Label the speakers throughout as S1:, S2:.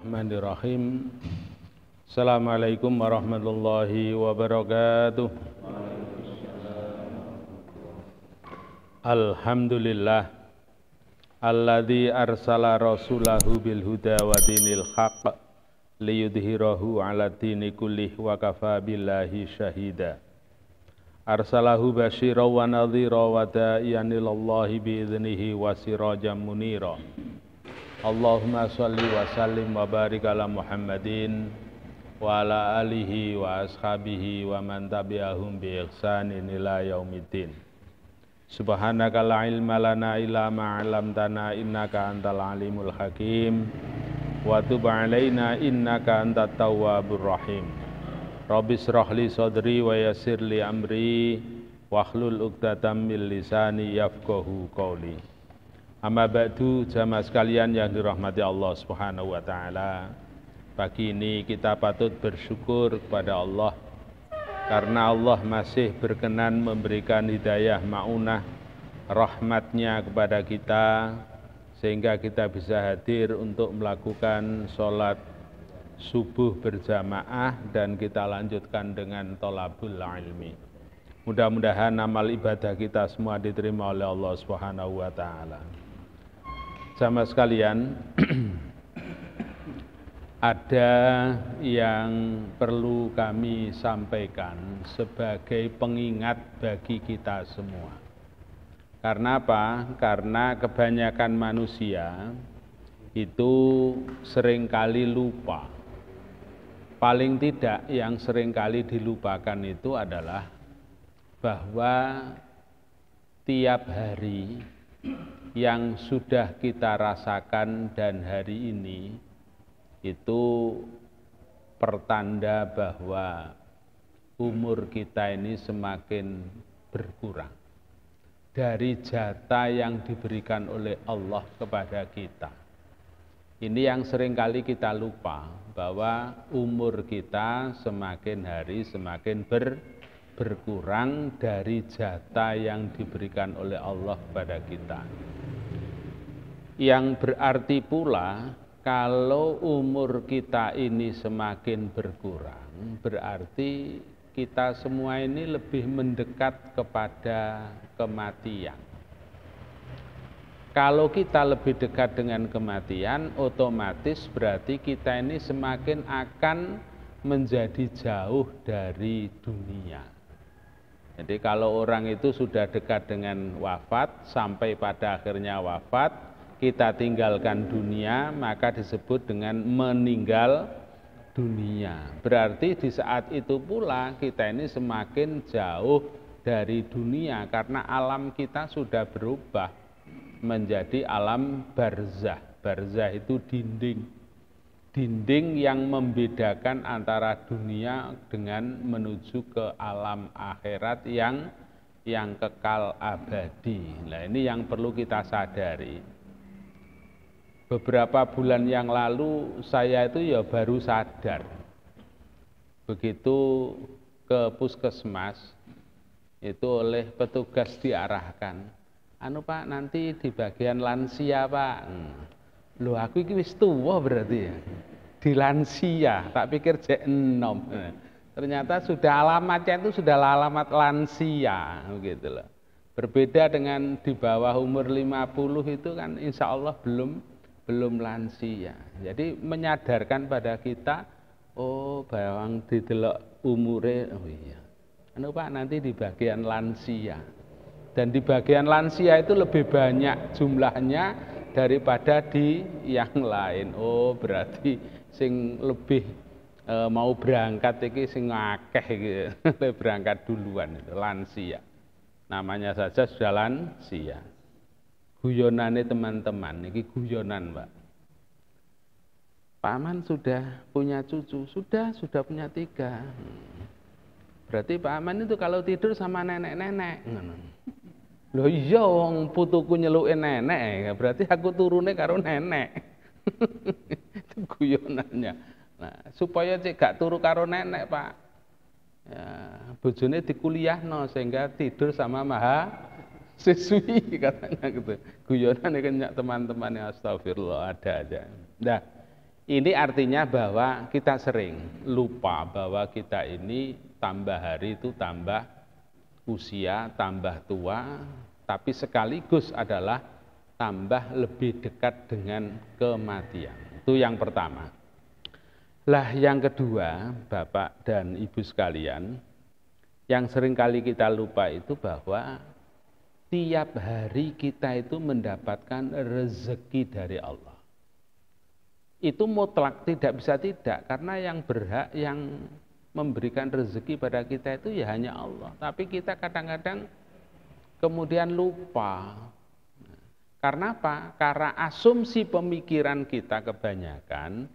S1: Bismillahirrahmanirrahim. Assalamualaikum warahmatullahi wabarakatuh. Alhamdulillah alladzi arsala rasulahu bil huda wa dinil haqq liyudhhirahu 'ala dini kullih wa kafa billahi syahida. Arsalahu basyiran wa nadhira wa da'iyan ilallahi bi idznihi wa sirajan munira. Allahumma shalli wa sallim wa barik ala Muhammadin wa ala alihi wa ashabihi wa man tabi'ahum bi ihsanin ila yaumiddin. Subhanaka la ilma lana illa ma 'allamtana innaka antal alimul hakim wa tub 'alaina innaka antat tawwabur rahim. Rabbi shrah li sadri wa yassir li amri wahlul 'uqdatam min lisani yafqahu qawli. Amma ba'du, jamaah sekalian yang dirahmati Allah Subhanahu wa taala. Pagi ini kita patut bersyukur kepada Allah karena Allah masih berkenan memberikan hidayah ma'unah rahmatnya kepada kita sehingga kita bisa hadir untuk melakukan sholat subuh berjamaah dan kita lanjutkan dengan thalabul ilmi. Mudah-mudahan amal ibadah kita semua diterima oleh Allah Subhanahu wa taala. Jamaah sekalian, ada yang perlu kami sampaikan sebagai pengingat bagi kita semua. Karena apa? Karena kebanyakan manusia itu seringkali lupa. Paling tidak yang seringkali dilupakan itu adalah bahwa tiap hari yang sudah kita rasakan dan hari ini itu pertanda bahwa umur kita ini semakin berkurang dari jatah yang diberikan oleh Allah kepada kita. Ini yang seringkali kita lupa, bahwa umur kita semakin hari semakin berkurang dari jatah yang diberikan oleh Allah kepada kita. Yang berarti pula kalau umur kita ini semakin berkurang, berarti kita semua ini lebih mendekat kepada kematian. Kalau kita lebih dekat dengan kematian, otomatis berarti kita ini semakin akan menjadi jauh dari dunia. Jadi kalau orang itu sudah dekat dengan wafat, sampai pada akhirnya wafat, kita tinggalkan dunia, maka disebut dengan meninggal dunia. Berarti di saat itu pula kita ini semakin jauh dari dunia, karena alam kita sudah berubah menjadi alam barzah. Barzah itu dinding yang membedakan antara dunia dengan menuju ke alam akhirat yang kekal abadi. Nah, ini yang perlu kita sadari. Beberapa bulan yang lalu saya itu ya baru sadar. Begitu ke puskesmas itu oleh petugas diarahkan, "Anu Pak, nanti di bagian lansia Pak." Loh, aku ini wis tua berarti ya. Di lansia, tak pikir jek enom. Ternyata sudah alamatnya itu sudah alamat lansia, begitu loh. Berbeda dengan di bawah umur 50 itu kan insya Allah belum lansia. Jadi menyadarkan pada kita, oh bawang didelok umure, oh iya. Anu Pak, nanti di bagian lansia. Dan di bagian lansia itu lebih banyak jumlahnya daripada di yang lain. Oh berarti sing lebih mau berangkat iki sing akeh iki, berangkat duluan itu lansia. Namanya saja sudah lansia. Guyonane teman-teman, ini guyonan Pak. Pak Aman sudah punya cucu, sudah punya 3. Berarti Pak Aman itu kalau tidur sama nenek-nenek. Loh iya wong putuku nyeluke nenek, berarti aku turune karo nenek. Itu guyonannya. Nah, supaya cek gak turu karo nenek Pak, ya, bojone dikuliahno sehingga tidur sama siswi katanya gitu. Guyonan kan teman-teman, astagfirullah, ada aja. Nah, Ini artinya bahwa kita sering lupa bahwa kita ini tambah hari itu tambah usia, tambah tua, tapi sekaligus adalah tambah lebih dekat dengan kematian. Itu yang pertama. Lah yang kedua, Bapak dan Ibu sekalian, yang sering kali kita lupa itu bahwa tiap hari kita itu mendapatkan rezeki dari Allah. Itu mutlak, tidak bisa tidak, karena yang berhak, yang memberikan rezeki pada kita itu ya hanya Allah. Tapi kita kadang-kadang kemudian lupa. Karena apa? Karena asumsi pemikiran kita kebanyakan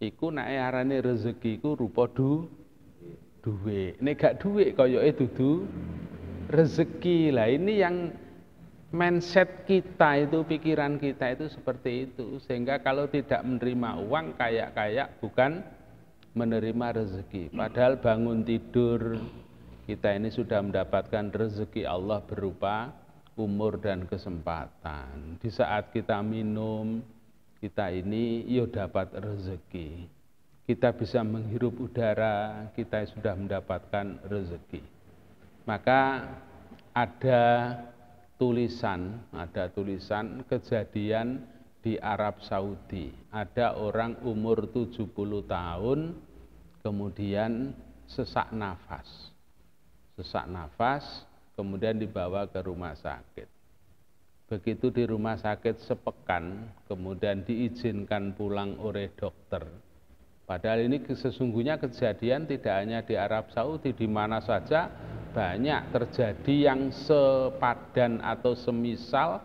S1: iku nek arane rezeki iku rupa duwe. Nek gak duwe koyoke dudu rezeki. Lah ini yang mindset kita itu, pikiran kita itu seperti itu, sehingga kalau tidak menerima uang kayak bukan menerima rezeki. Padahal bangun tidur kita ini sudah mendapatkan rezeki Allah berupa umur dan kesempatan. Di saat kita minum, kita ini yo dapat rezeki. Kita bisa menghirup udara, kita sudah mendapatkan rezeki. Maka ada tulisan kejadian di Arab Saudi. Ada orang umur 70 tahun kemudian sesak nafas, kemudian dibawa ke rumah sakit. Begitu di rumah sakit sepekan, kemudian diizinkan pulang oleh dokter. Padahal ini sesungguhnya kejadian tidak hanya di Arab Saudi, di mana saja banyak terjadi yang sepadan atau semisal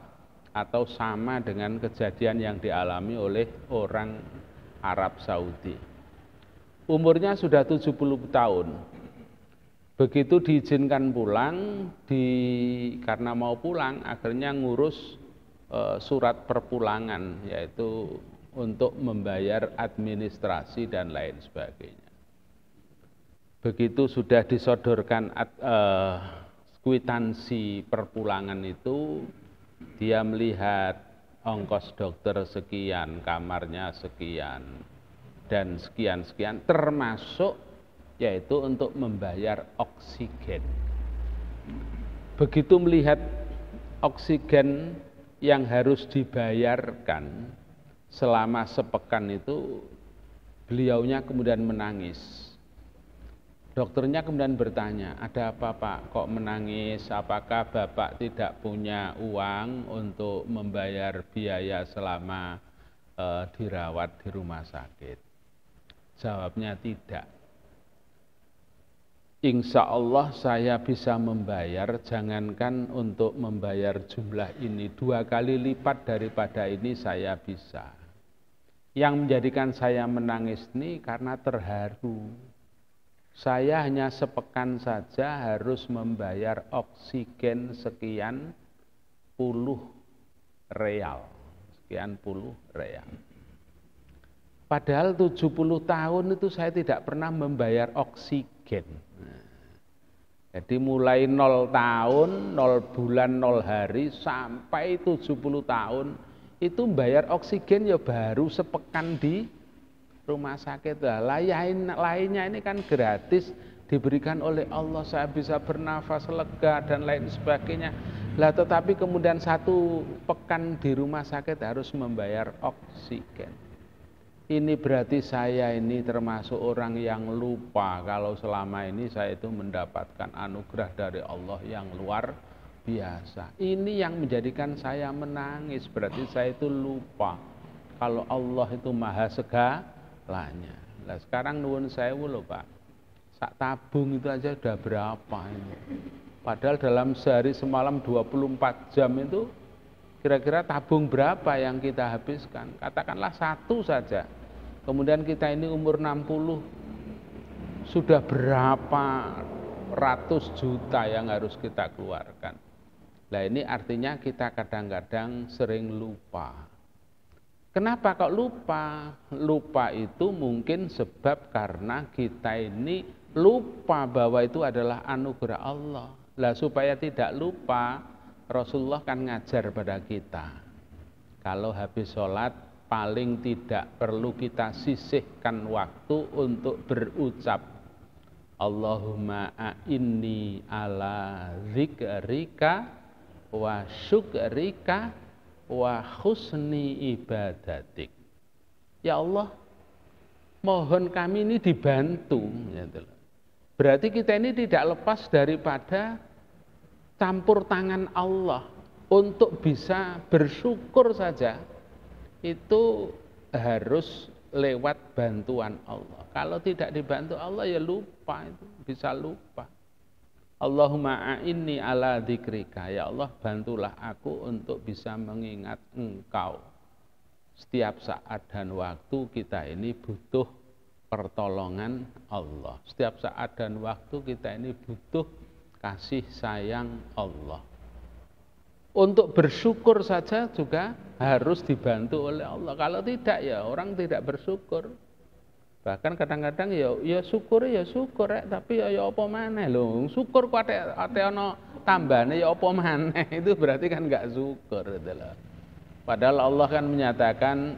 S1: atau sama dengan kejadian yang dialami oleh orang Arab Saudi. Umurnya sudah 70 tahun. Begitu diizinkan pulang, karena mau pulang akhirnya ngurus surat perpulangan, yaitu untuk membayar administrasi dan lain sebagainya. Begitu sudah disodorkan kwitansi perpulangan itu, dia melihat ongkos dokter sekian, kamarnya sekian, dan sekian-sekian, termasuk yaitu untuk membayar oksigen. Begitu melihat oksigen yang harus dibayarkan selama sepekan itu, beliaunya kemudian menangis. Dokternya kemudian bertanya, ada apa Pak, kok menangis? Apakah Bapak tidak punya uang untuk membayar biaya selama dirawat di rumah sakit? Jawabnya tidak. Insya Allah saya bisa membayar, jangankan untuk membayar jumlah ini, 2 kali lipat daripada ini saya bisa. Yang menjadikan saya menangis ini karena terharu. Saya hanya sepekan saja harus membayar oksigen sekian puluh real. Padahal 70 tahun itu saya tidak pernah membayar oksigen. Jadi mulai 0 tahun, 0 bulan, 0 hari sampai 70 tahun itu bayar oksigen ya baru sepekan di rumah sakit. Lainnya ini kan gratis, diberikan oleh Allah, saya bisa bernafas lega dan lain sebagainya. Lah tetapi kemudian 1 pekan di rumah sakit harus membayar oksigen. Ini berarti saya ini termasuk orang yang lupa kalau selama ini saya itu mendapatkan anugerah dari Allah yang luar biasa. Ini yang menjadikan saya menangis, berarti saya itu lupa kalau Allah itu maha segalanya. Nah sekarang nuwun sewu lho Pak, sak tabung itu aja udah berapa ini. Padahal dalam sehari semalam 24 jam itu kira-kira tabung berapa yang kita habiskan? Katakanlah 1 saja. Kemudian kita ini umur 60, sudah berapa ratus juta yang harus kita keluarkan. Nah ini artinya kita kadang-kadang sering lupa. Kenapa kok lupa? Lupa itu mungkin sebab karena kita ini lupa bahwa itu adalah anugerah Allah. Lah supaya tidak lupa, Rasulullah kan ngajar pada kita. Kalau habis sholat paling tidak perlu kita sisihkan waktu untuk berucap Allahumma a'inni ala zikrika wa syukrika wa husni ibadatik. Ya Allah, mohon kami ini dibantu. Berarti kita ini tidak lepas daripada campur tangan Allah untuk bisa bersyukur saja. Itu harus lewat bantuan Allah. Kalau tidak dibantu Allah ya lupa, itu bisa lupa. Allahumma a'inni ala dzikrika. Ya Allah, bantulah aku untuk bisa mengingat Engkau. Setiap saat dan waktu kita ini butuh pertolongan Allah. Setiap saat dan waktu kita ini butuh kasih sayang Allah. Untuk bersyukur saja juga harus dibantu oleh Allah. Kalau tidak ya orang tidak bersyukur. Bahkan kadang-kadang ya syukur tapi ya apa maneh lho. Syukur kok ate ana tambane ya apa maneh. Itu berarti kan enggak syukur gitu loh. Padahal Allah kan menyatakan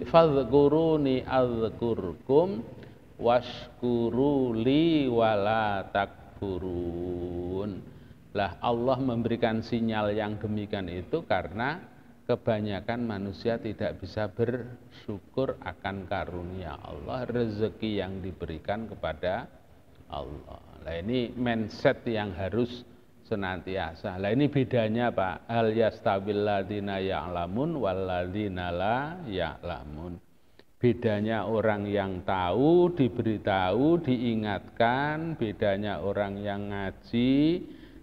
S1: fadhkuruni adzkurkum washkuruli wala takfurun. Lah Allah memberikan sinyal yang demikian itu karena kebanyakan manusia tidak bisa bersyukur akan karunia Allah, rezeki yang diberikan kepada Allah. Nah ini mindset yang harus senantiasa. Lah ini bedanya Pak, hal yastawil ladzina ya'lamun wal ladzina la ya'lamun. Bedanya orang yang tahu, diberitahu, diingatkan, bedanya orang yang ngaji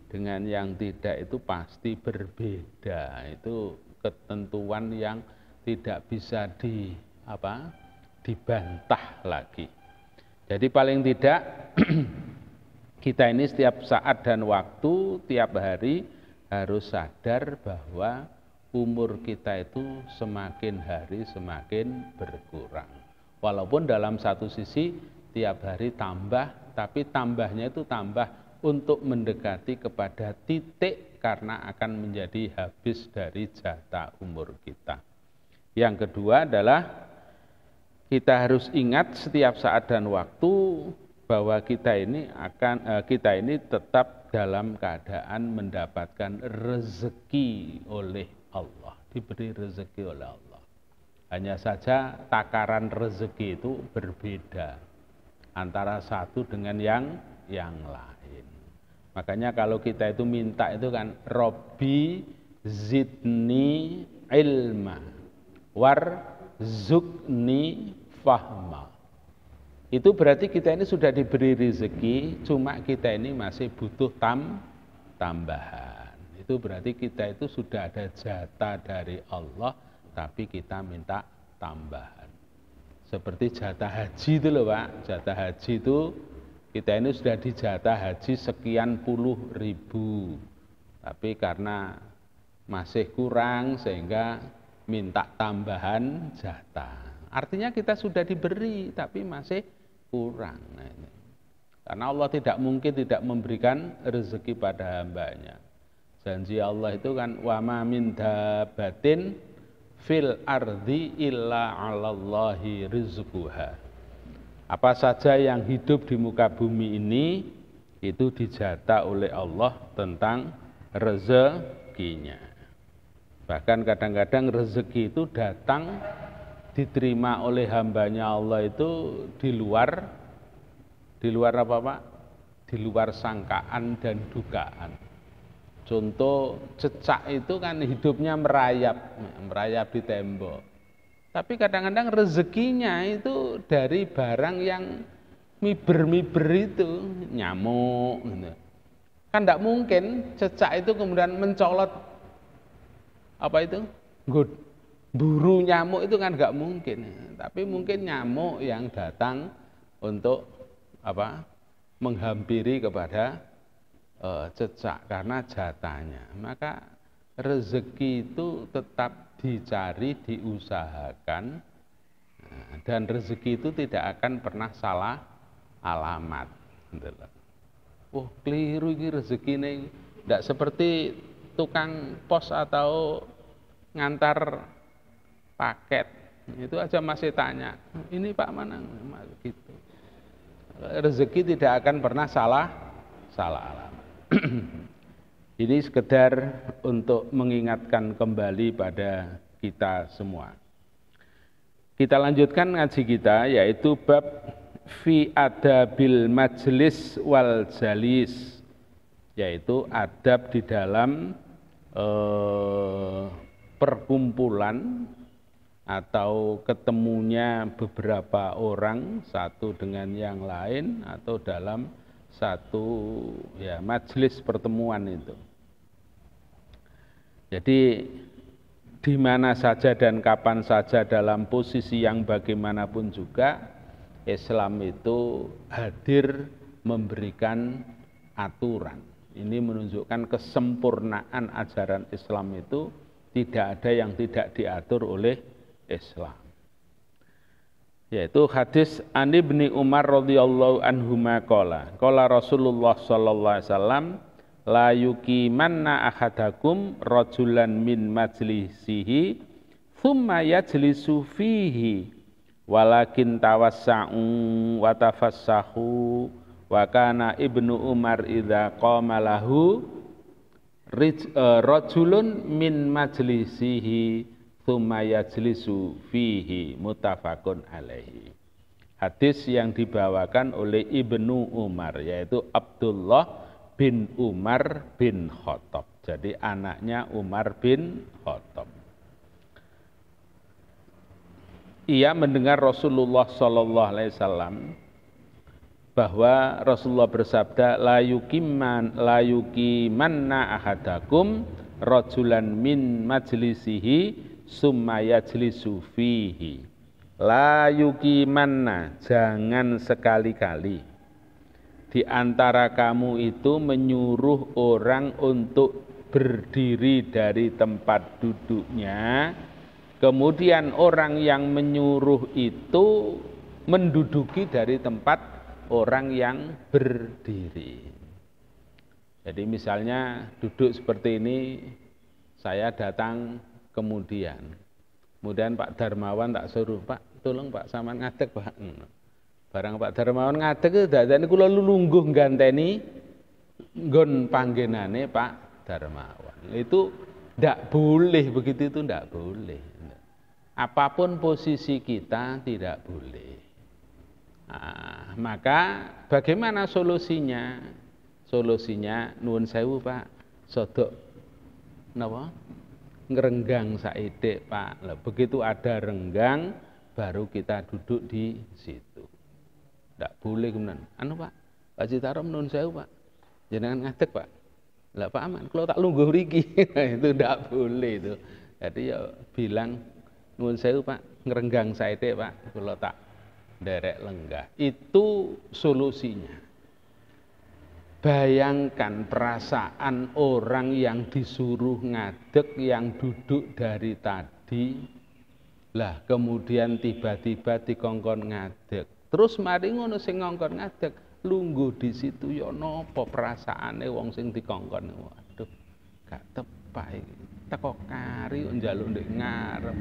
S1: dengan yang tidak itu pasti berbeda. Itu ketentuan yang tidak bisa dibantah lagi. Jadi paling tidak kita ini setiap saat dan waktu, tiap hari harus sadar bahwa umur kita itu semakin hari semakin berkurang. Walaupun dalam satu sisi tiap hari tambah, tapi tambahnya itu tambah untuk mendekati kepada titik karena akan menjadi habis dari jatah umur kita. Yang kedua adalah kita harus ingat setiap saat dan waktu bahwa kita ini tetap dalam keadaan mendapatkan rezeki oleh Allah, diberi rezeki oleh Allah. Hanya saja takaran rezeki itu berbeda antara satu dengan yang lain. Makanya kalau kita itu minta itu kan Robbi zidni ilma warzukni fahma. Itu berarti kita ini sudah diberi rezeki, cuma kita ini masih butuh tambahan. Itu berarti kita itu sudah ada jatah dari Allah, tapi kita minta tambahan. Seperti jatah haji itu loh Pak, jatah haji itu kita ini sudah dijatah haji sekian puluh ribu, tapi karena masih kurang sehingga minta tambahan jatah. Artinya kita sudah diberi tapi masih kurang. Nah, ini. Karena Allah tidak mungkin tidak memberikan rezeki pada hambanya. Janji Allah itu kan wa ma min dabatin fil ardi illa 'alallahi rizquha. Apa saja yang hidup di muka bumi ini itu dijatah oleh Allah tentang rezekinya. Bahkan kadang-kadang rezeki itu datang diterima oleh hambanya Allah itu di luar apa Pak? Di luar sangkaan dan dugaan. Contoh cecak itu kan hidupnya merayap di tembok. Tapi kadang-kadang rezekinya itu dari barang yang miber-miber itu, nyamuk gitu. Kan tidak mungkin cecak itu kemudian mencolot buru nyamuk itu kan nggak mungkin. Tapi mungkin nyamuk yang datang untuk menghampiri kepada cecak karena jatahnya. Maka rezeki itu tetap dicari, diusahakan, dan rezeki itu tidak akan pernah salah alamat. Oh keliru ini rezeki ini, tidak seperti tukang pos atau ngantar paket. Itu aja masih tanya, ini Pak mana? Gitu. Rezeki tidak akan pernah salah alamat. Ini sekedar untuk mengingatkan kembali pada kita semua. Kita lanjutkan ngaji kita, yaitu bab fi adabil majlis wal jalis, yaitu adab di dalam perkumpulan atau ketemunya beberapa orang satu dengan yang lain atau dalam satu majlis pertemuan itu. Jadi di mana saja dan kapan saja dalam posisi yang bagaimanapun juga Islam itu hadir memberikan aturan. Ini menunjukkan kesempurnaan ajaran Islam itu tidak ada yang tidak diatur oleh Islam. Yaitu hadis An Ibni Umar radhiyallahu anhuma qala Rasulullah sallallahu alaihi wasallam la yuqimanna ahadakum rajulan min majlisihi thumma yajlisu fihi walakin tawassa'u wa tafassahu wa kana Ibnu Umar idza qama lahu rajulun min majlisihi thumma yajlisu fihi muttafaqun alaihi. Hadis yang dibawakan oleh Ibnu Umar, yaitu Abdullah bin Umar bin Khattab. Jadi anaknya Umar bin Khattab. Ia mendengar Rasulullah sallallahu alaihi wasallam bahwa Rasulullah bersabda la yuqimanna ahadakum rajulan min majlisihi summa yajlisu fihi. La yuqimanna, jangan sekali-kali di antara kamu itu menyuruh orang untuk berdiri dari tempat duduknya, kemudian orang yang menyuruh itu menduduki dari tempat orang yang berdiri. Jadi misalnya duduk seperti ini, saya datang kemudian Pak Darmawan tak suruh, Pak tolong Pak sampean ngadeg Pak. Barang Pak Darmawan ngadeg itu dadane kula lungguh ganteni nggon panggenane Pak Darmawan. Itu ndak boleh, begitu itu ndak boleh. Apapun posisi kita tidak boleh. Nah, maka bagaimana solusinya? Solusinya nuwun sewu Pak, sodok napa? Ngerenggang saithik Pak. Lah begitu ada renggang baru kita duduk di situ. Tidak boleh kemudian, Pak Citarom nuwun sewu Pak, jenengan ngadeg Pak. Lah Pak Aman, kalau tak lungguh riki, itu tidak boleh itu. Jadi ya bilang nuwun sewu Pak, ngerenggang saithik Pak, kalau tak derek lenggah. Itu solusinya. Bayangkan perasaan orang yang disuruh ngadeg, yang duduk dari tadi, lah kemudian tiba-tiba dikongkon ngadeg. Terus mari ngono sing ngongkon ngadeg lungguh di situ ya napa perasaane wong sing dikongkon. Waduh, gak tepak iki. Teko kari kok njaluk ndek ngarep.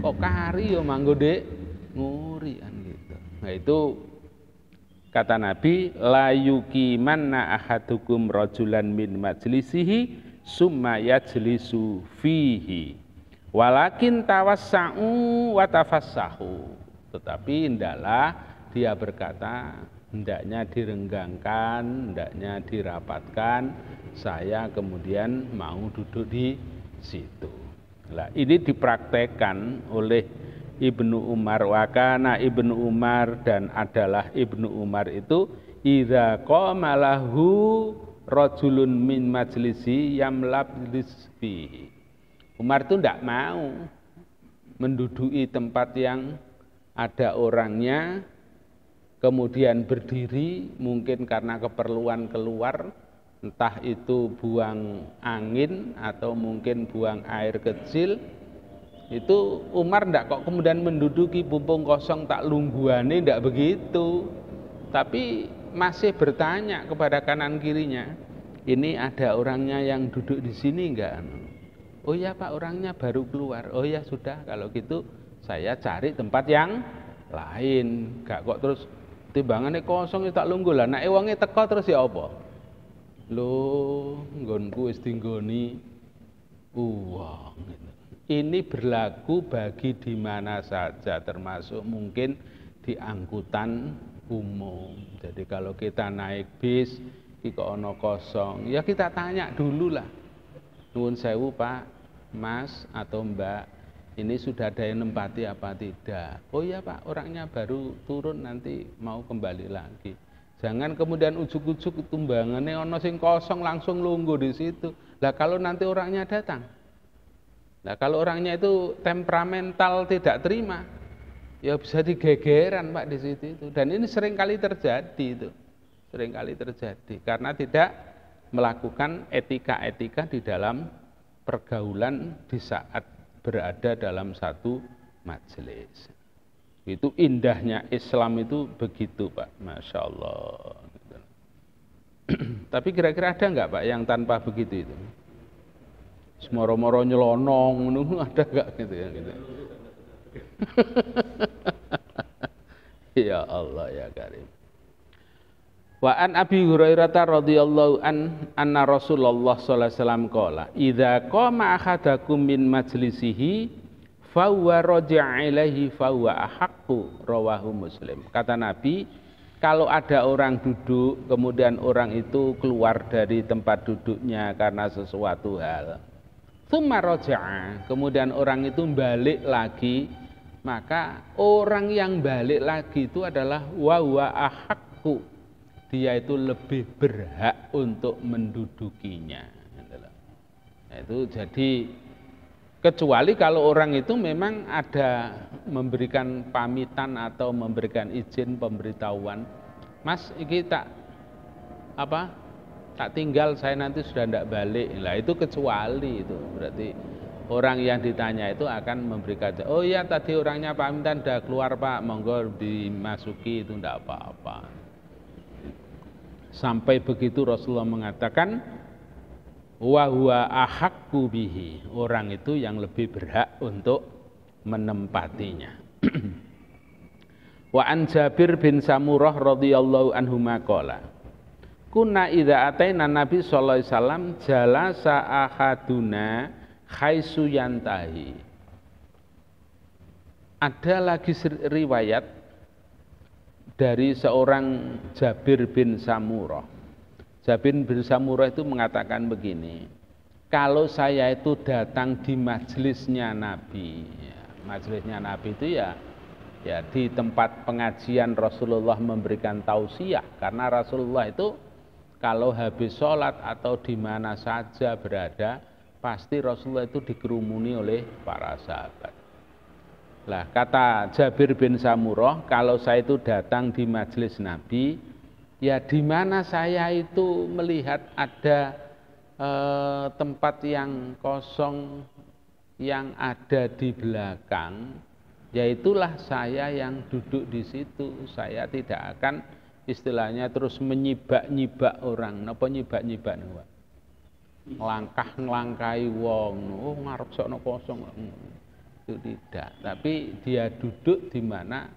S1: Kok kari ya manggo ndek ngurian gitu. Nah itu kata Nabi la yuqimanna ahadukum rajulan min majlisihi summa yajlisu fihi walakin tawassa'u wa tafassahu. Tetapi hendaklah dia berkata, hendaknya direnggangkan, hendaknya dirapatkan, saya kemudian mau duduk di situ. Nah, ini dipraktekkan oleh Ibnu Umar, wakana Ibnu Umar, dan adalah Ibnu Umar itu idza qama lahu rajulun min majlisi yamlablis fihi. Umar itu tidak mau menduduki tempat yang ada orangnya, kemudian berdiri mungkin karena keperluan keluar, entah itu buang angin atau mungkin buang air kecil. Itu Umar ndak kok kemudian menduduki pumpung kosong tak lungguane, ndak begitu. Tapi masih bertanya kepada kanan kirinya, ini ada orangnya yang duduk di sini enggak? Oh ya Pak, orangnya baru keluar. Oh ya sudah, kalau gitu saya cari tempat yang lain. Gak kok terus timbangannya kosong tak lungguh lah. Nek wonge teko terus ya apa? Lho, nggonku wis dinggoni uang gitu. Ini berlaku bagi di mana saja, termasuk mungkin di angkutan umum. Jadi kalau kita naik bis, kok ono kosong, ya kita tanya dulu lah. Nuwun sewu Pak, Mas atau Mbak, ini sudah ada yang nempati apa tidak? Oh iya Pak, orangnya baru turun, nanti mau kembali lagi. Jangan kemudian ujuk-ujuk tumbangannya ono sing kosong langsung lungguh di situ. Lah kalau nanti orangnya datang. Nah kalau orangnya itu temperamental tidak terima, ya bisa digegeran Pak di situ itu. Dan ini sering kali terjadi itu, sering kali terjadi karena tidak melakukan etika-etika di dalam pergaulan di saat berada dalam satu majelis. Itu indahnya Islam itu begitu Pak, Masya Allah. Tapi kira-kira ada nggak Pak yang tanpa begitu itu? Semoro-moro nyelonong, ada nggak gitu ya? Gitu. Ya Allah ya Karim. Wa an Abi Hurairah radhiyallahu anna Rasulullah sallallahu alaihi wasallam qala idza qama ahadakum min majlisihi fa huwa raji'a ilaihi fa huwa ahaqqu, rawahu Muslim. Kata Nabi, kalau ada orang duduk kemudian orang itu keluar dari tempat duduknya karena sesuatu hal, tsumma raja'a, kemudian orang itu balik lagi, maka orang yang balik lagi itu adalah wa huwa ahaqqu, dia itu lebih berhak untuk mendudukinya. Nah, itu jadi kecuali kalau orang itu memang ada memberikan pamitan atau memberikan izin pemberitahuan, Mas ini tak tinggal, saya nanti sudah tidak balik. Lah itu kecuali, itu berarti orang yang ditanya itu akan memberikan, oh iya tadi orangnya pamitan sudah keluar Pak, monggo dimasuki, itu tidak apa-apa. Sampai begitu Rasulullah mengatakan wa huwa ahaqqu bihi, orang itu yang lebih berhak untuk menempatinya. Wa an Jabir bin Samurah radhiyallahu anhu maqala kunna idza ataina Nabi sallallahu alaihi wasallam jalasa ahaduna khaisu yantahi. Ada lagi riwayat dari seorang Jabir bin Samurah. Jabir bin Samurah itu mengatakan begini, kalau saya itu datang di majelisnya Nabi, ya, majelisnya Nabi itu ya di tempat pengajian Rasulullah memberikan tausiah, karena Rasulullah itu kalau habis sholat atau di mana saja berada, pasti Rasulullah itu dikerumuni oleh para sahabat. Lah kata Jabir bin Samurah, kalau saya itu datang di majelis Nabi, ya di mana saya itu melihat ada tempat yang kosong yang ada di belakang, yaitulah saya yang duduk di situ. Saya tidak akan istilahnya terus menyibak-nyibak orang. Napa nyibak-nyibak niku? Nglangkah-nglangkai wong, oh ngarep sono kosong. Itu tidak, tapi dia duduk di mana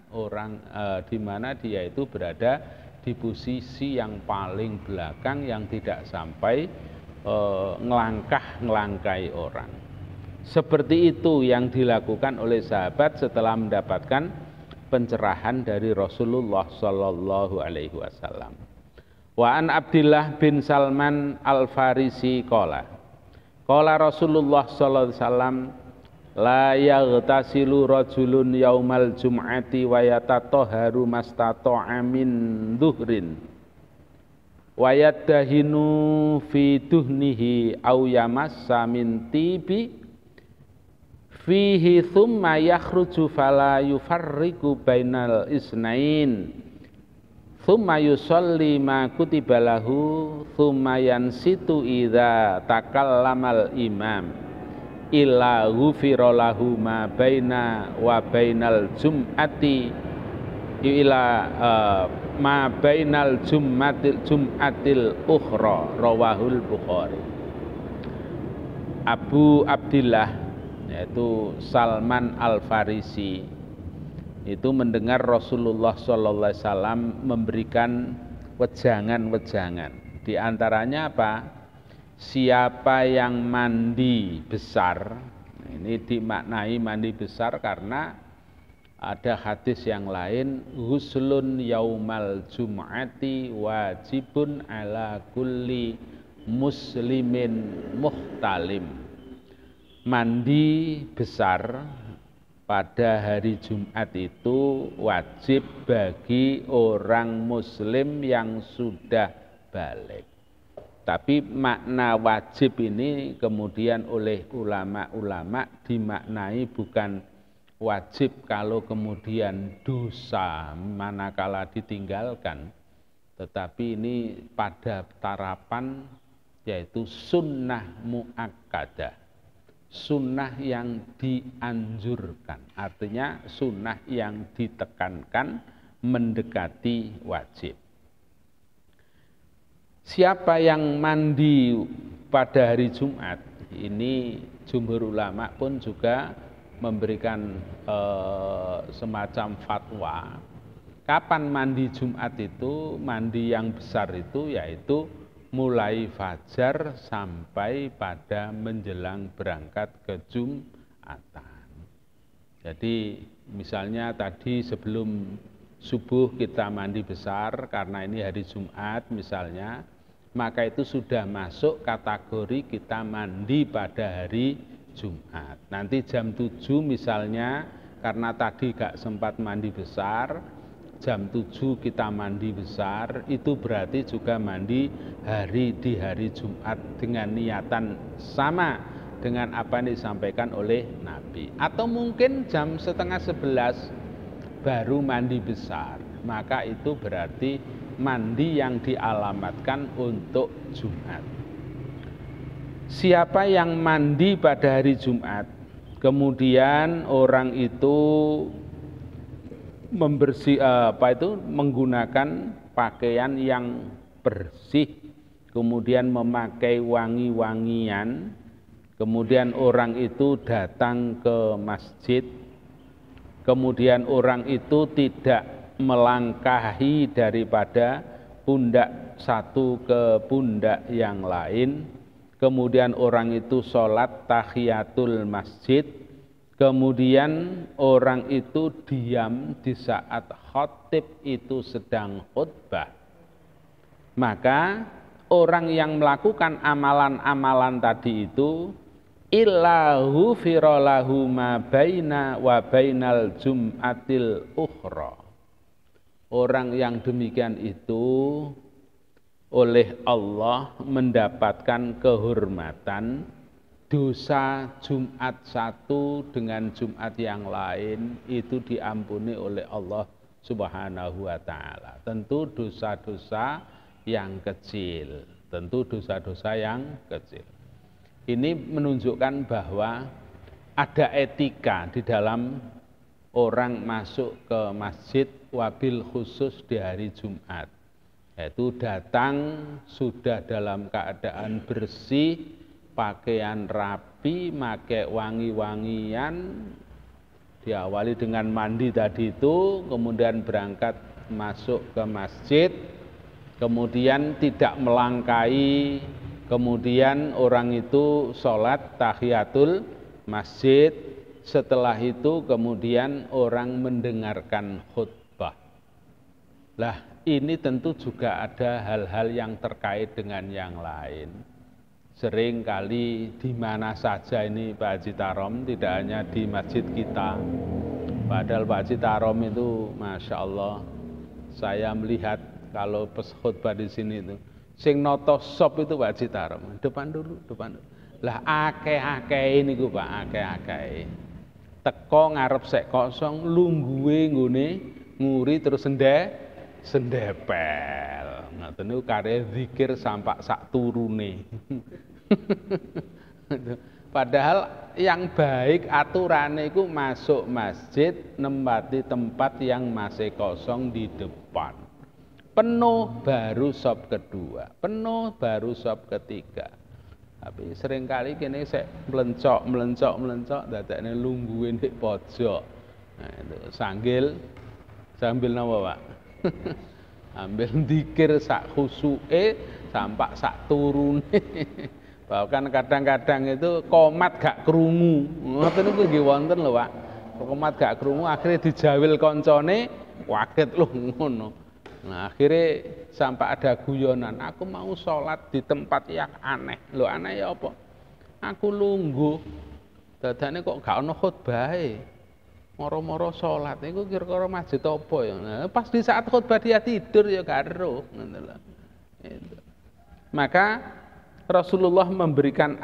S1: di mana dia itu berada di posisi yang paling belakang yang tidak sampai ngelangkah-ngelangkai orang. Seperti itu yang dilakukan oleh sahabat setelah mendapatkan pencerahan dari Rasulullah sallallahu alaihi wasallam. Wa an Abdillah bin Salman Al-Farisi qala Rasulullah sallallahu alaihi wasallam la yaghtasilu rajulun yaumal jum'ati wa yatatahharu mastata'a min dhuhrin wa yadahinu fi duhnihi aw yamassa min tibi fihi thumma yakhruju fala yufarriqu bainal isnain thumma yusalli ma kutiba lahu thumma yansitu idza takallamal imam illa ghufira lahu ma baina wa bainal jum'ati ila ma bainal jum'atil ukhra, rawahul Bukhari. Abu Abdillah yaitu Salman Al-Farisi, itu mendengar Rasulullah SAW memberikan wejangan-wejangan. Di antaranya apa? Siapa yang mandi besar, ini dimaknai mandi besar karena ada hadis yang lain, ghuslun yaumal jum'ati wajibun ala kulli muslimin muhtalim. Mandi besar pada hari Jumat itu wajib bagi orang muslim yang sudah balik. Tapi makna wajib ini kemudian oleh ulama-ulama dimaknai bukan wajib kalau kemudian dosa manakala ditinggalkan, tetapi ini pada tarapan yaitu sunnah muakkadah, sunnah yang dianjurkan, artinya sunnah yang ditekankan mendekati wajib. Siapa yang mandi pada hari Jumat, ini jumhur ulama pun juga memberikan semacam fatwa. Kapan mandi Jumat itu? Mandi yang besar itu yaitu mulai fajar sampai pada menjelang berangkat ke Jumatan. Jadi misalnya tadi sebelum subuh kita mandi besar karena ini hari Jumat misalnya, maka itu sudah masuk kategori kita mandi pada hari Jumat. Nanti jam 7 misalnya karena tadi gak sempat mandi besar, jam 7 kita mandi besar, itu berarti juga mandi di hari Jumat dengan niatan sama dengan apa yang disampaikan oleh Nabi. Atau mungkin jam setengah 11 baru mandi besar, maka itu berarti mandi yang dialamatkan untuk Jumat. Siapa yang mandi pada hari Jumat, kemudian orang itu menggunakan pakaian yang bersih, kemudian memakai wangi-wangian, kemudian orang itu datang ke masjid, kemudian orang itu tidak melangkahi daripada pundak satu ke pundak yang lain, kemudian orang itu sholat tahiyatul masjid, kemudian orang itu diam di saat khatib itu sedang khutbah, maka orang yang melakukan amalan-amalan tadi itu illahu firolahu ma baina wa bainal jum'atil ukhra. Orang yang demikian itu oleh Allah mendapatkan kehormatan, dosa Jumat satu dengan Jumat yang lain itu diampuni oleh Allah Subhanahu wa ta'ala. Tentu dosa-dosa yang kecil, tentu dosa-dosa yang kecil. Ini menunjukkan bahwa ada etika di dalam orang masuk ke masjid, wabil khusus di hari Jumat, yaitu datang sudah dalam keadaan bersih, pakaian rapi, pakai wangi-wangian, diawali dengan mandi tadi itu, kemudian berangkat masuk ke masjid, kemudian tidak melangkai, kemudian orang itu sholat tahiyatul masjid, setelah itu kemudian orang mendengarkan khutbah. Lah ini tentu juga ada hal-hal yang terkait dengan yang lain. Sering kali di mana saja ini Pak Haji Tarom, tidak hanya di masjid kita. Padahal Pak Haji Tarom itu Masya Allah, saya melihat kalau pas khutbah di sini itu sing noto sop itu Pak Haji Tarom, depan dulu. Lah akeh-akeh ini Pak, akeh-akeh. Teko ngarep sek kosong, lungguhe nggone nguri terus sendepel. Ngoten niku kare zikir sampak sak turune. Padahal yang baik aturane iku masuk masjid nempati tempat yang masih kosong di depan. Penuh baru sop kedua, penuh baru sop ketiga. Tapi seringkali kene sek melencok dadekne lungguhe ndek pojok. Nah, itu sambil napa, Pak? Ambil dzikir sak khusuke sampak sak turune. Bahkan kadang-kadang itu komat gak krungu. Ngoten niku nggih wonten lho, Pak. Komat gak krungu akhirnya dijawil koncone, waget lho ngono. Nah, akhirnya sampai ada guyonan, aku mau sholat di tempat yang aneh. Loh, aneh ya apa? Aku lungguh. Dadane kok gak ono khutbahe. Moro-moro sholat niku kira-kira masjid apa ya. Nah, pas di saat khutbah dia tidur ya gak ero, ngono lho. Maka Rasulullah memberikan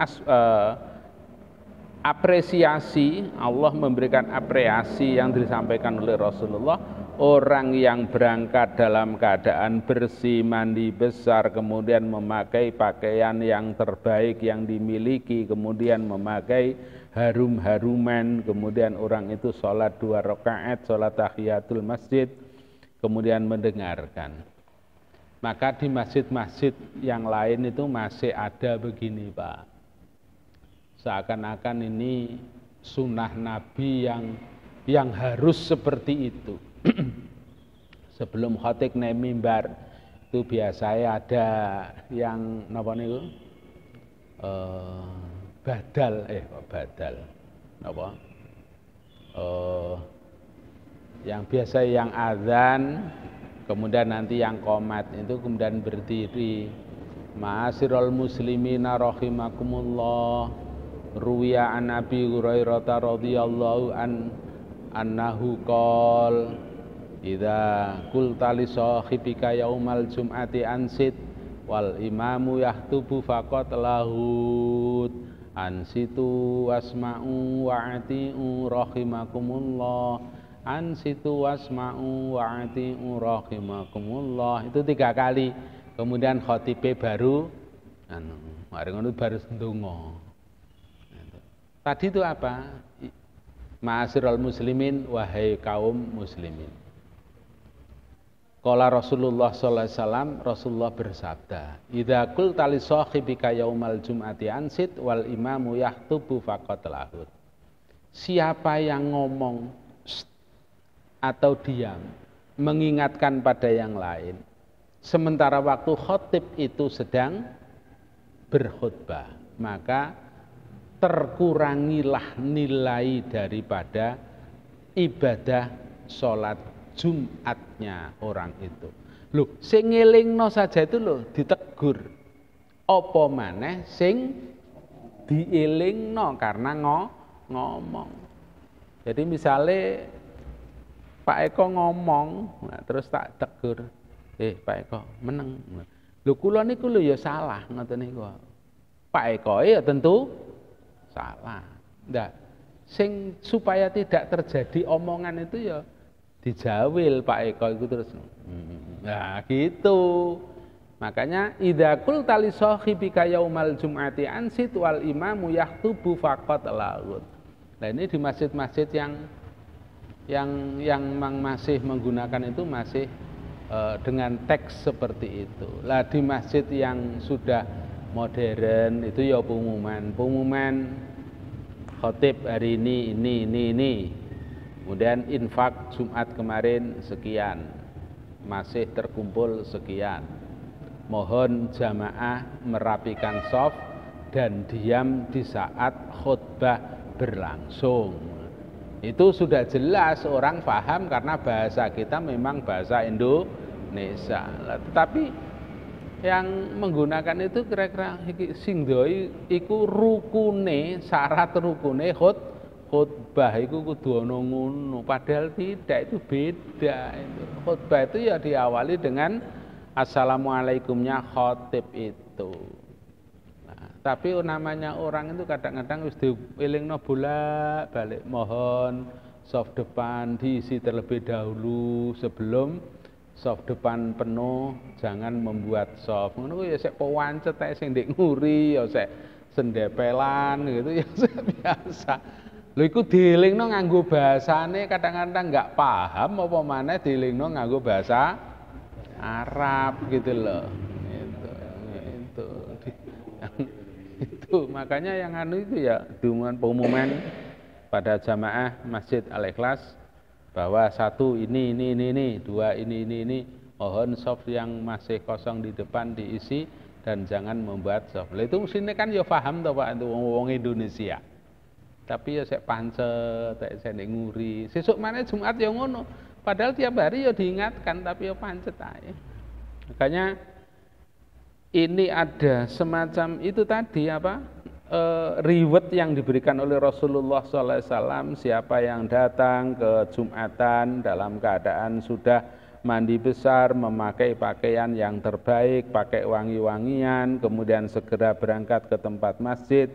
S1: apresiasi, Allah memberikan apresiasi yang disampaikan oleh Rasulullah. Orang yang berangkat dalam keadaan bersih, mandi besar, kemudian memakai pakaian yang terbaik yang dimiliki, kemudian memakai harum-haruman, kemudian orang itu sholat 2 rakaat, sholat tahiyatul masjid, kemudian mendengarkan. Maka di masjid-masjid yang lain itu masih ada begini, Pak. Seakan-akan ini sunnah Nabi yang harus seperti itu. Sebelum khatib naik mimbar itu biasanya ada yang napa niku? Badal napa? Yang biasa yang azan, kemudian nanti yang qomat itu kemudian berdiri. Ma'asyiral muslimina rahimakumullah. Ruwiya an Abi Hurairah radhiyallahu annahu qol idza qulta li sahibika yaumal jum'ati ansit wal imamu yahtubu faqat lahud ansitu wasma'u wa'ati'u rahimakumullah ansitu wasma'u wa'ati'u rahimakumullah. Itu 3 kali. Kemudian khatibe baru mari ngono baru ndonga. Tadi itu apa? Ma'asyiral muslimin, wahai kaum muslimin. Qala Rasulullah sallallahu alaihi wasallam, Rasulullah bersabda, "Idza qulta li sahibika yaumal jum'ati ansit wal imamu yahtubu faqat lahud." Siapa yang ngomong atau diam mengingatkan pada yang lain sementara waktu khatib itu sedang berkhutbah, maka terkurangilah nilai daripada ibadah sholat Jumatnya orang itu. Loh, sing ngelingno saja itu loh ditegur. Apa maneh sing dielingno karena ngomong. Jadi misalnya Pak Eko ngomong, nah, terus tak tegur, Pak Eko meneng. Lho kula niku lho ya salah ngoten niku. Pak Eko ya tentu salah. Nah, sing supaya tidak terjadi omongan itu ya dijawil Pak Eko itu terus. Nah, gitu. Makanya idza qulta li sahibika yaumal jum'ati ansit wal imamu yaktubu faqat lahud. Nah, ini di masjid-masjid yang masih menggunakan itu masih dengan teks seperti itu. Lah di masjid yang sudah modern itu ya pengumuman khotib hari ini. Kemudian infak Jumat kemarin sekian, masih terkumpul sekian. Mohon jamaah merapikan shaf dan diam di saat khutbah berlangsung. Itu sudah jelas orang paham karena bahasa kita memang bahasa Indonesia. Tetapi yang menggunakan itu kira-kira sing doi iku rukune, syarat rukune khutbah iku kudu ana ngono, padahal tidak, itu beda. Khutbah itu ya diawali dengan assalamualaikumnya khatib itu. Nah, tapi namanya orang itu kadang-kadang wis dielingno bolak-balik, mohon shaf depan diisi terlebih dahulu sebelum shaf depan penuh, jangan membuat shaf. Ngono ya sik pawancet ae sing ndek nguri ya sik sendepelan gitu ya biasa. Lho iku dielingno nganggo bahasane kadang-kadang enggak paham apa maneh dielingno nganggo bahasa Arab gitu loh. Itu Itu makanya yang anu itu ya pengumuman pada jamaah Masjid Al-Ikhlas bahwa satu ini, dua ini, mohon soft yang masih kosong di depan diisi dan jangan membuat soft. Itu mestinya kan ya paham toh Pak, itu wong Indonesia. Tapi ya saya pancet, saya nguri. Sesuk mana Jumat ya ngono. Padahal tiap hari ya diingatkan, tapi ya pancet aja. Makanya ini ada semacam itu tadi apa? Reward yang diberikan oleh Rasulullah SAW, siapa yang datang ke Jumatan dalam keadaan sudah mandi besar, memakai pakaian yang terbaik, pakai wangi-wangian, kemudian segera berangkat ke tempat masjid,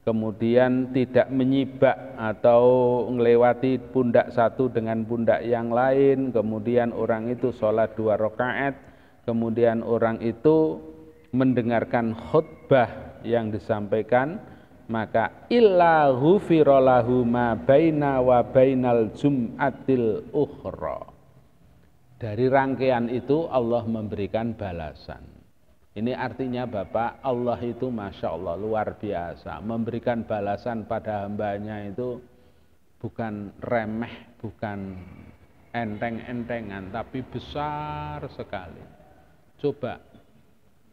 S1: kemudian tidak menyibak atau melewati pundak satu dengan pundak yang lain, kemudian orang itu sholat 2 rakaat, kemudian orang itu mendengarkan khutbah yang disampaikan, maka illa ghufira lahu ma baina wa bainal jum'atil ukhra. Dari rangkaian itu Allah memberikan balasan. Ini artinya Bapak, Allah itu Masya Allah luar biasa, memberikan balasan pada hambanya itu bukan remeh, bukan enteng-entengan, tapi besar sekali. Coba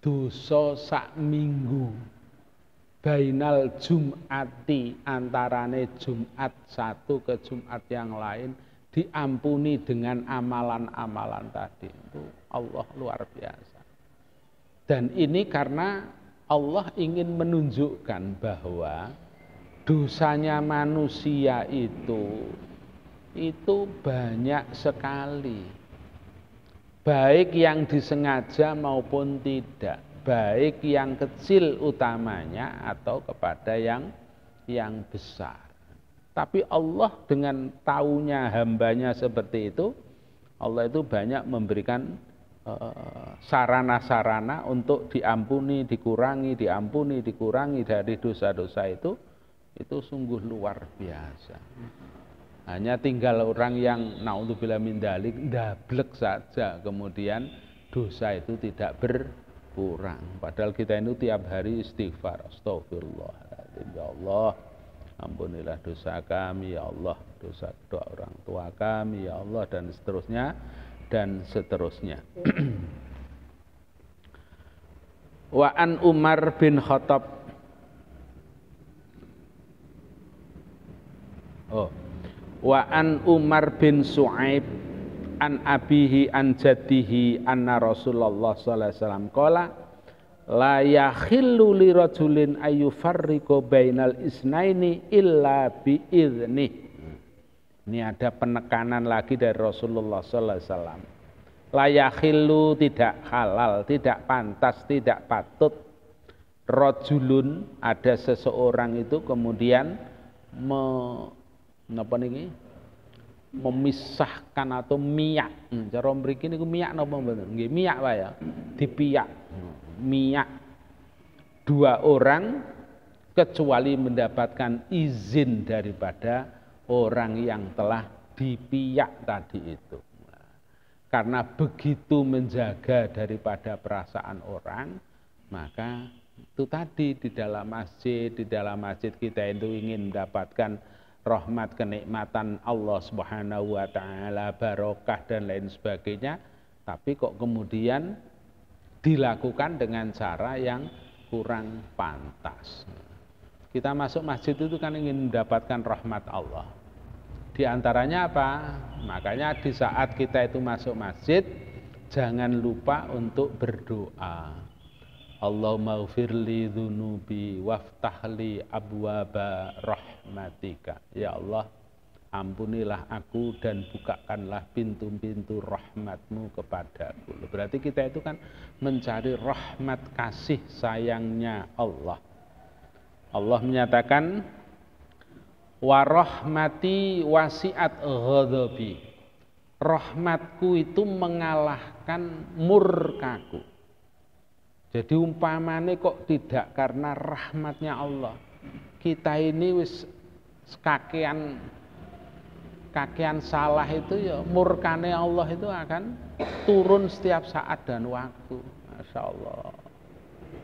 S1: dosa sak minggu bainal jum'ati, antarane Jumat satu ke Jumat yang lain diampuni dengan amalan-amalan tadi. Itu Allah luar biasa. Dan ini karena Allah ingin menunjukkan bahwa dosanya manusia itu banyak sekali. Baik yang disengaja maupun tidak, baik yang kecil utamanya atau kepada yang besar. Tapi Allah dengan taunya hambanya seperti itu, Allah itu banyak memberikan sarana-sarana untuk diampuni, dikurangi dari dosa-dosa itu sungguh luar biasa. Hanya tinggal orang yang naudzubillah min dzalik ndablek saja, kemudian dosa itu tidak berkurang. Padahal kita itu tiap hari istighfar, astagfirullahaladzim, ya Allah ampunilah dosa kami, ya Allah dosa kedua orang tua kami, ya Allah, dan seterusnya. Wa an Umar bin Khattab wa an Umar bin Su'aib an abihi an jaddihi anna Rasulullah sallallahu alaihi wasallam qala la yakhillu li rajulin ayyufarriqu bainal isnaini illa bi idzni. Ini ada penekanan lagi dari Rasulullah sallallahu alaihi wasallam. La yakhillu, tidak halal, tidak pantas, tidak patut, rajulun, ada seseorang itu kemudian memisahkan atau miyak. Cara mriki niku miyak napa mboten? Nggih, miyak wae ya. Dipiyak. Miyak dua orang kecuali mendapatkan izin daripada orang yang telah dipiyak tadi itu. Karena begitu menjaga daripada perasaan orang, maka itu tadi di dalam masjid kita itu ingin mendapatkan rahmat, kenikmatan Allah Subhanahu wa taala, barokah dan lain sebagainya, tapi kok kemudian dilakukan dengan cara yang kurang pantas. Kita masuk masjid itu kan ingin mendapatkan rahmat Allah. Di antaranya apa? Makanya di saat kita itu masuk masjid, jangan lupa untuk berdoa. Allahumma ghfirli dzunubi waftahli abwaba rahmatika. Ya Allah, ampunilah aku dan bukakanlah pintu-pintu rahmatmu kepadaku. Berarti kita itu kan mencari rahmat kasih sayangnya Allah. Allah menyatakan wa rahmati wasi'at ghadabi. Rahmatku itu mengalahkan murkaku. Jadi umpamane kok tidak karena rahmatnya Allah. Kita ini wis kakean salah itu ya murkane Allah itu akan turun setiap saat dan waktu. Masya Allah.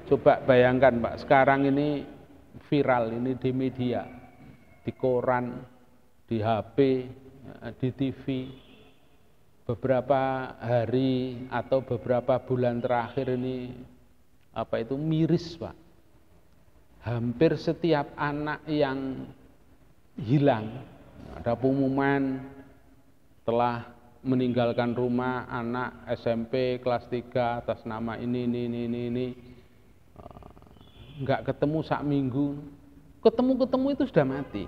S1: Coba bayangkan Pak, sekarang ini viral ini di media, di koran, di HP, di TV. Beberapa hari atau beberapa bulan terakhir ini miris, Pak. Hampir setiap anak yang hilang, ada pengumuman telah meninggalkan rumah, anak SMP kelas 3 atas nama ini, nggak ketemu sak minggu, ketemu itu sudah mati.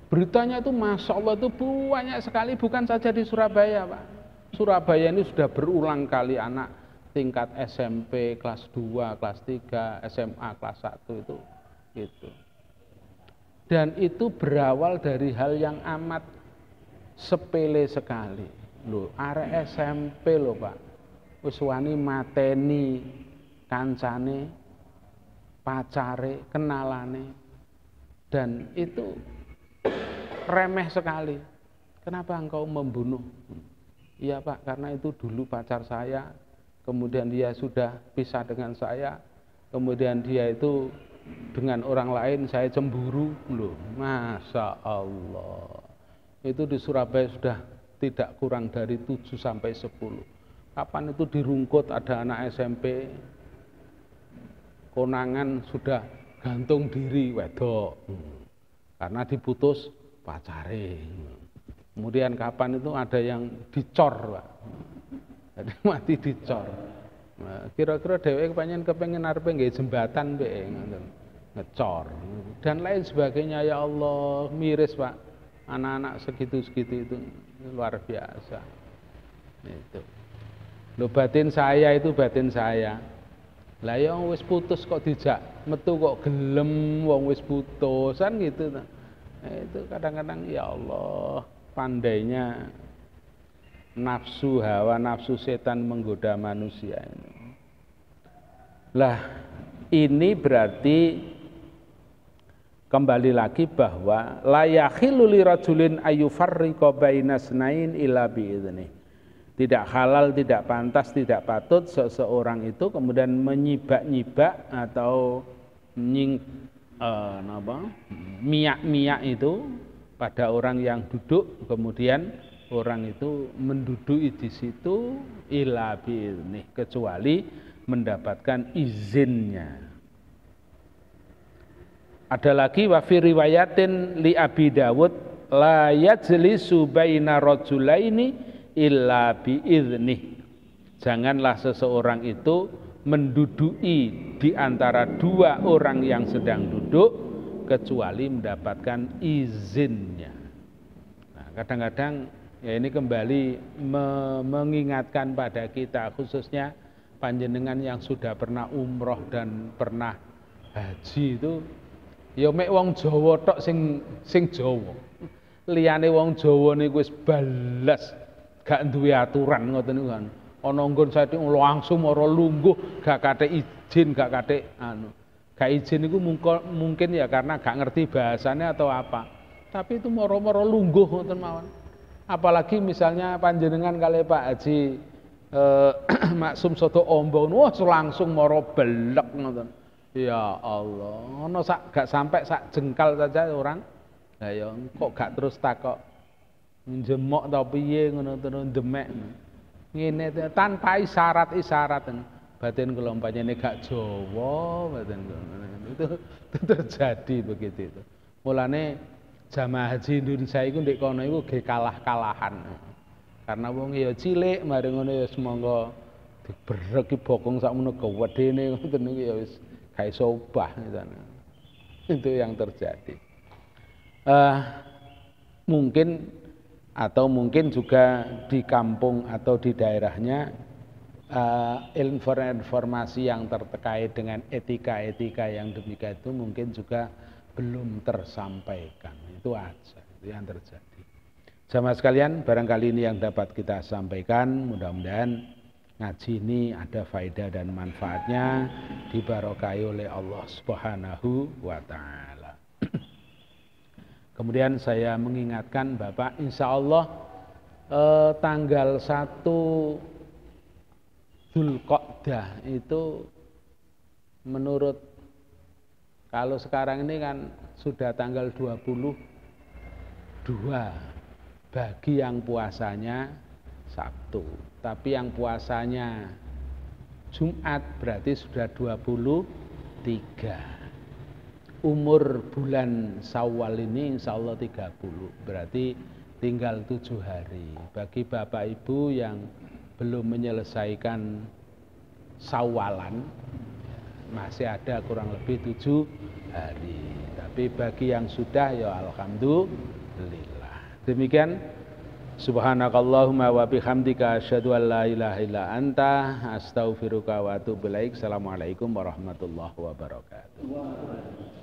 S1: Beritanya itu Masya Allah itu banyak sekali, bukan saja di Surabaya, Pak. Surabaya ini sudah berulang kali anak tingkat SMP kelas 2, kelas 3, SMA kelas 1 itu gitu. Dan itu berawal dari hal yang amat sepele sekali. Loh, arek SMP loh, Pak. Wis wani mateni kancane, pacare, kenalane. Dan itu remeh sekali. Kenapa engkau membunuh? Iya, Pak, karena itu dulu pacar saya, kemudian dia sudah pisah dengan saya, kemudian dia itu dengan orang lain, saya cemburu. Loh, Masya Allah. Itu di Surabaya sudah tidak kurang dari 7 sampai 10. Kapan itu di Rungkut ada anak SMP konangan sudah gantung diri wedok karena diputus pacare. Kemudian kapan itu ada yang dicor, Pak. Jadi mati dicor. Nah, kira-kira dheweke kepengen arepe nggih jembatan mbek ngecor dan lain sebagainya. Ya Allah, miris, Pak. Anak-anak segitu-segitu itu luar biasa. Itu. Loh, batin saya itu batin saya. Lah ya wis putus kok dijak metu kok gelem, wong wis putus kan gitu. Itu kadang-kadang ya Allah, pandainya nafsu hawa, nafsu setan menggoda manusia ini. Lah, ini berarti kembali lagi bahwa la yakhillu li rajulin ayyufarriqa bainasnain illa bi'idznih. Tidak halal, tidak pantas, tidak patut seseorang itu kemudian menyibak-nyibak atau miyak-miyak itu pada orang yang duduk, kemudian orang itu menduduki di situ illa bi'idznih, kecuali mendapatkan izinnya. Ada lagi wa fi riwayatin li Abi Dawud la yajlisu baina rajulaini illa bi idznih. Janganlah seseorang itu menduduki di antara dua orang yang sedang duduk kecuali mendapatkan izinnya. Nah, kadang-kadang ya ini kembali mengingatkan pada kita, khususnya panjenengan yang sudah pernah umroh dan pernah haji itu. Ya mek wong Jawa tok sing Jawa. Liyane wong Jawa niku wis balas gak duwe aturan ngoten niku kan. Ana nggon saiki langsung ora lungguh, gak kate izin, gak kate Gak izin niku mungkin ya karena gak ngerti bahasanya atau apa. Tapi itu moro-moro lungguh ngoten mawon. Apalagi misalnya panjenengan kali Pak Haji Maksum Soto Ombong, wah langsung moro belek ngoten. Ya Allah, ono gak sampai sak jengkal saja orang. Lah ya kok gak terus takok njemok ta piye ngono terus demek. Ngene tanpa isyarat. Batin kula umpamane gak Jawa, batin itu terjadi begitu itu. Mulane jamaah haji Indonesia iku ndek kono iku ge kalah-kalahan. Karena wong ya cilik, mari ngono ya semangka dibereki bokong sakmono gawedene ngoten niku ya wis gak iso obah gitu. Itu yang terjadi. Mungkin juga di kampung atau di daerahnya informasi yang terkait dengan etika-etika yang demikian itu mungkin juga belum tersampaikan. Itu aja itu yang terjadi. Jamaah sekalian, barangkali ini yang dapat kita sampaikan. Mudah-mudahan ngaji ini ada faedah dan manfaatnya, dibarokahi oleh Allah Subhanahu wa ta'ala. Kemudian saya mengingatkan Bapak, insya Allah tanggal 1 Dzulqa'dah itu menurut Kalau sekarang ini kan sudah tanggal 22, bagi yang puasanya Sabtu, tapi yang puasanya Jumat berarti sudah 23. Umur bulan Syawal ini insya Allah 30, berarti tinggal 7 hari. Bagi Bapak Ibu yang belum menyelesaikan Syawalan, masih ada kurang lebih 7 hari. Tapi bagi yang sudah, ya alhamdulillah. Demikian, subhanakallahumma wa bihamdika asyhadu an la ilaha illa anta astaghfiruka wa atubu ilaik. Assalamualaikum warahmatullahi wabarakatuh.